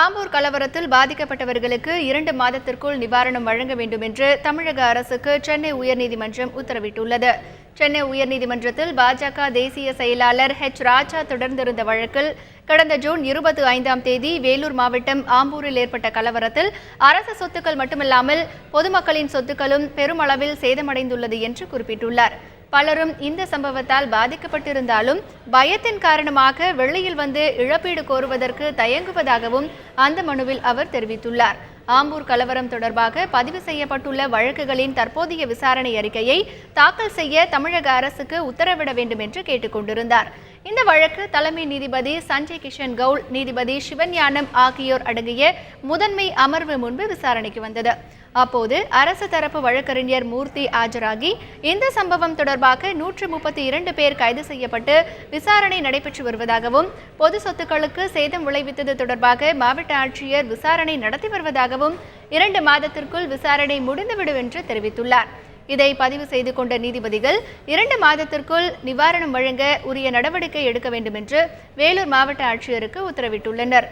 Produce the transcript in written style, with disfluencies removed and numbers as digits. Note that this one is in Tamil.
ஆம்பூர் கலவரத்தில் பாதிக்கப்பட்டவர்களுக்கு 2 மாதத்திற்குள் நிவாரணம் வழங்க வேண்டும் என்று தமிழக அரசுக்கு சென்னை உயர்நீதிமன்றம் உத்தரவிட்டுள்ளது. சென்னை உயர்நீதிமன்றத்தில் பாஜக தேசிய செயலாளர் ராஜா தொடர்ந்திருந்த வழக்கில் கடந்த ஜூன் 25ஆம் தேதி வேலூர் மாவட்டம் ஆம்பூரில் ஏற்பட்ட கலவரத்தில் அரசு சொத்துக்கள் மட்டுமல்லாமல் பொதுமக்களின் சொத்துக்களும் பெருமளவில் சேதமடைந்துள்ளது என்று குறிப்பிட்டுள்ளார். பலரும் இந்த சம்பவத்தால் பாதிக்கப்பட்டிருந்தாலும் பயத்தின் காரணமாக வெளியில் வந்து இழப்பீடு கோருவதற்கு தயங்குவதாகவும் அந்த மனுவில் அவர் தெரிவித்துள்ளார். ஆம்பூர் கலவரம் தொடர்பாக பதிவு செய்யப்பட்டுள்ள வழக்குகளின் தற்போதைய விசாரணை அறிக்கையை தாக்கல் செய்ய தமிழக அரசுக்கு உத்தரவிட வேண்டும் என்று கேட்டுக்கொண்டிருந்தார். இந்த வழக்கு தலைமை நீதிபதி சஞ்சய் கிஷன் கவுல், நீதிபதி சிவஞானம் ஆகியோர் அடங்கிய முதன்மை அமர்வு முன்பு விசாரணைக்கு வந்தது. அப்போது அரசு தரப்பு வழக்கறிஞர் மூர்த்தி ஆஜராகி இந்த சம்பவம் தொடர்பாக 132 பேர் கைது செய்யப்பட்டு விசாரணை நடைபெற்று வருவதாகவும் பொது சொத்துக்களுக்கு சேதம் விளைவித்தது தொடர்பாக மாவட்ட ஆட்சியர் விசாரணை நடத்தி வருவதாகவும் 2 மாதத்திற்குள் விசாரணை முடிந்துவிடும் என்று தெரிவித்துள்ளார். இதை பதிவு செய்து கொண்ட நீதிபதிகள் 2 மாதத்திற்குள் நிவாரணம் வழங்க உரிய நடவடிக்கை எடுக்க வேண்டும் என்று வேலூர் மாவட்ட ஆட்சியருக்கு உத்தரவிட்டுள்ளனர்.